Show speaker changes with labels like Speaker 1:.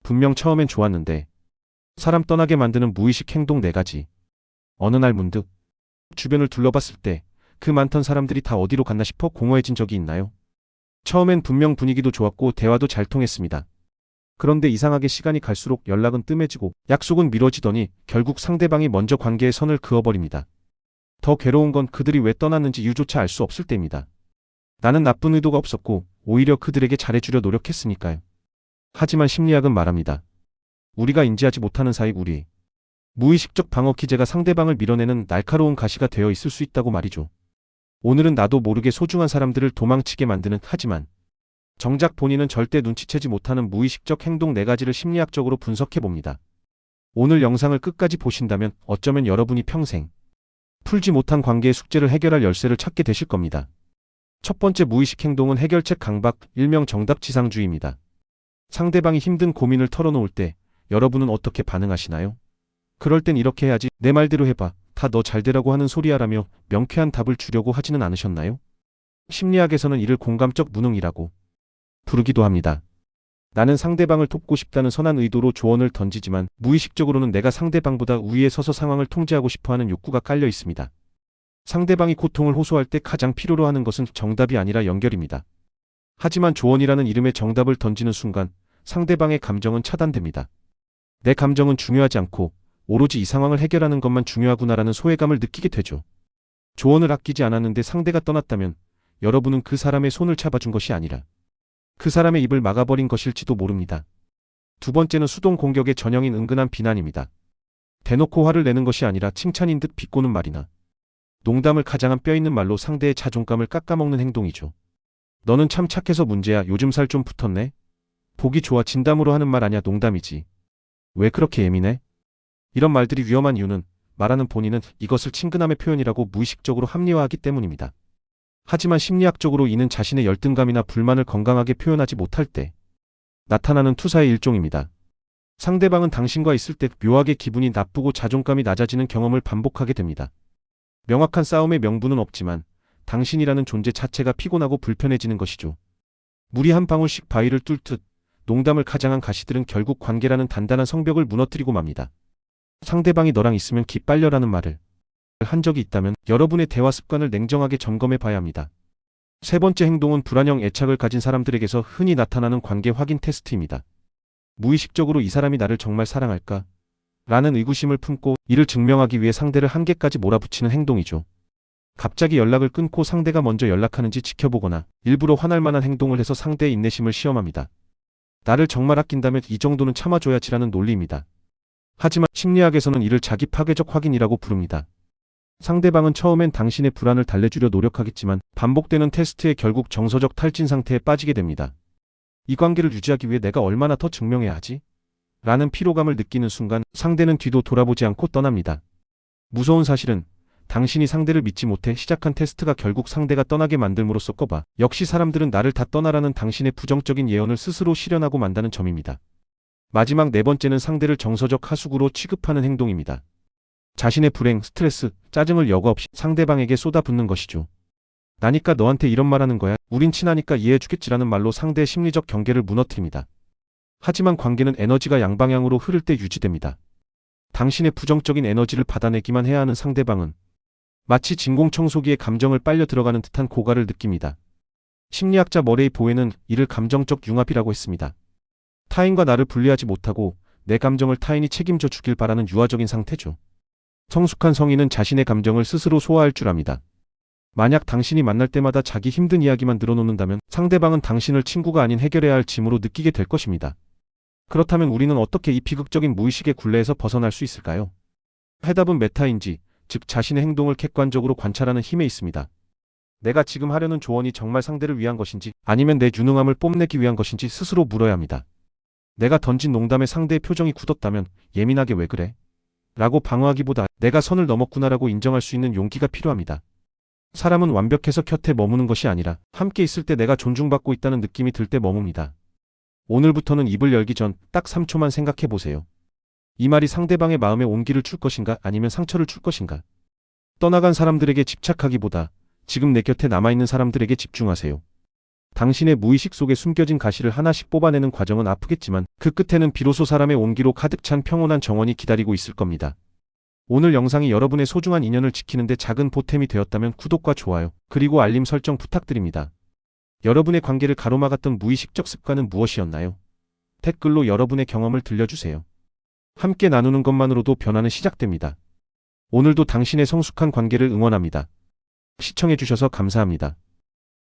Speaker 1: 분명 처음엔 좋았는데 사람 떠나게 만드는 무의식 행동 4가지. 어느 날 문득 주변을 둘러봤을 때 그 많던 사람들이 다 어디로 갔나 싶어 공허해진 적이 있나요? 처음엔 분명 분위기도 좋았고 대화도 잘 통했습니다. 그런데 이상하게 시간이 갈수록 연락은 뜸해지고 약속은 미뤄지더니 결국 상대방이 먼저 관계의 선을 그어버립니다. 더 괴로운 건 그들이 왜 떠났는지 이유조차 알 수 없을 때입니다. 나는 나쁜 의도가 없었고 오히려 그들에게 잘해주려 노력했으니까요. 하지만 심리학은 말합니다. 우리가 인지하지 못하는 사이 우리 무의식적 방어 기제가 상대방을 밀어내는 날카로운 가시가 되어 있을 수 있다고 말이죠. 오늘은 나도 모르게 소중한 사람들을 도망치게 만드는 하지만 정작 본인은 절대 눈치채지 못하는 무의식적 행동 4가지를 심리학적으로 분석해봅니다. 오늘 영상을 끝까지 보신다면 어쩌면 여러분이 평생 풀지 못한 관계의 숙제를 해결할 열쇠를 찾게 되실 겁니다. 첫 번째 무의식 행동은 해결책 강박, 일명 정답지상주의입니다. 상대방이 힘든 고민을 털어놓을 때 여러분은 어떻게 반응하시나요? 그럴 땐 이렇게 해야지, 내 말대로 해봐, 다 너 잘되라고 하는 소리야라며 명쾌한 답을 주려고 하지는 않으셨나요? 심리학에서는 이를 공감적 무능이라고 부르기도 합니다. 나는 상대방을 돕고 싶다는 선한 의도로 조언을 던지지만 무의식적으로는 내가 상대방보다 우위에 서서 상황을 통제하고 싶어하는 욕구가 깔려 있습니다. 상대방이 고통을 호소할 때 가장 필요로 하는 것은 정답이 아니라 연결입니다. 하지만 조언이라는 이름의 정답을 던지는 순간 상대방의 감정은 차단됩니다. 내 감정은 중요하지 않고 오로지 이 상황을 해결하는 것만 중요하구나라는 소외감을 느끼게 되죠. 조언을 아끼지 않았는데 상대가 떠났다면 여러분은 그 사람의 손을 잡아준 것이 아니라 그 사람의 입을 막아버린 것일지도 모릅니다. 두 번째는 수동 공격의 전형인 은근한 비난입니다. 대놓고 화를 내는 것이 아니라 칭찬인 듯 비꼬는 말이나 농담을 가장한 뼈있는 말로 상대의 자존감을 깎아먹는 행동이죠. 너는 참 착해서 문제야. 요즘 살 좀 붙었네. 보기 좋아. 진담으로 하는 말 아냐. 농담이지. 왜 그렇게 예민해? 이런 말들이 위험한 이유는 말하는 본인은 이것을 친근함의 표현이라고 무의식적으로 합리화하기 때문입니다. 하지만 심리학적으로 이는 자신의 열등감이나 불만을 건강하게 표현하지 못할 때 나타나는 투사의 일종입니다. 상대방은 당신과 있을 때 묘하게 기분이 나쁘고 자존감이 낮아지는 경험을 반복하게 됩니다. 명확한 싸움의 명분은 없지만 당신이라는 존재 자체가 피곤하고 불편해지는 것이죠. 물이 한 방울씩 바위를 뚫듯 농담을 가장한 가시들은 결국 관계라는 단단한 성벽을 무너뜨리고 맙니다. 상대방이 너랑 있으면 기빨려라는 말을 한 적이 있다면 여러분의 대화 습관을 냉정하게 점검해 봐야 합니다. 세 번째 행동은 불안형 애착을 가진 사람들에게서 흔히 나타나는 관계 확인 테스트입니다. 무의식적으로 이 사람이 나를 정말 사랑할까? 라는 의구심을 품고 이를 증명하기 위해 상대를 한계까지 몰아붙이는 행동이죠. 갑자기 연락을 끊고 상대가 먼저 연락하는지 지켜보거나 일부러 화날 만한 행동을 해서 상대의 인내심을 시험합니다. 나를 정말 아낀다면 이 정도는 참아줘야지라는 논리입니다. 하지만 심리학에서는 이를 자기 파괴적 확인이라고 부릅니다. 상대방은 처음엔 당신의 불안을 달래주려 노력하겠지만 반복되는 테스트에 결국 정서적 탈진 상태에 빠지게 됩니다. 이 관계를 유지하기 위해 내가 얼마나 더 증명해야 하지? 라는 피로감을 느끼는 순간 상대는 뒤도 돌아보지 않고 떠납니다. 무서운 사실은 당신이 상대를 믿지 못해 시작한 테스트가 결국 상대가 떠나게 만들므로써 꺼봐. 역시 사람들은 나를 다 떠나라는 당신의 부정적인 예언을 스스로 실현하고 만다는 점입니다. 마지막 4번째는 상대를 정서적 하수구로 취급하는 행동입니다. 자신의 불행, 스트레스, 짜증을 여과 없이 상대방에게 쏟아붓는 것이죠. 나니까 너한테 이런 말하는 거야. 우린 친하니까 이해해주겠지라는 말로 상대의 심리적 경계를 무너뜨립니다. 하지만 관계는 에너지가 양방향으로 흐를 때 유지됩니다. 당신의 부정적인 에너지를 받아내기만 해야 하는 상대방은 마치 진공청소기에 감정을 빨려 들어가는 듯한 고갈을 느낍니다. 심리학자 머레이 보웨는 이를 감정적 융합이라고 했습니다. 타인과 나를 분리하지 못하고 내 감정을 타인이 책임져 주길 바라는 유아적인 상태죠. 성숙한 성인은 자신의 감정을 스스로 소화할 줄 압니다. 만약 당신이 만날 때마다 자기 힘든 이야기만 늘어놓는다면 상대방은 당신을 친구가 아닌 해결해야 할 짐으로 느끼게 될 것입니다. 그렇다면 우리는 어떻게 이 비극적인 무의식의 굴레에서 벗어날 수 있을까요? 해답은 메타인지, 즉 자신의 행동을 객관적으로 관찰하는 힘에 있습니다. 내가 지금 하려는 조언이 정말 상대를 위한 것인지 아니면 내 유능함을 뽐내기 위한 것인지 스스로 물어야 합니다. 내가 던진 농담에 상대의 표정이 굳었다면 예민하게 왜 그래? 라고 방어하기보다 내가 선을 넘었구나라고 인정할 수 있는 용기가 필요합니다. 사람은 완벽해서 곁에 머무는 것이 아니라 함께 있을 때 내가 존중받고 있다는 느낌이 들 때 머뭅니다. 오늘부터는 입을 열기 전 딱 3초만 생각해 보세요. 이 말이 상대방의 마음에 온기를 줄 것인가 아니면 상처를 줄 것인가? 떠나간 사람들에게 집착하기보다 지금 내 곁에 남아있는 사람들에게 집중하세요. 당신의 무의식 속에 숨겨진 가시를 하나씩 뽑아내는 과정은 아프겠지만 그 끝에는 비로소 사람의 온기로 가득 찬 평온한 정원이 기다리고 있을 겁니다. 오늘 영상이 여러분의 소중한 인연을 지키는데 작은 보탬이 되었다면 구독과 좋아요, 그리고 알림 설정 부탁드립니다. 여러분의 관계를 가로막았던 무의식적 습관은 무엇이었나요? 댓글로 여러분의 경험을 들려주세요. 함께 나누는 것만으로도 변화는 시작됩니다. 오늘도 당신의 성숙한 관계를 응원합니다. 시청해주셔서 감사합니다.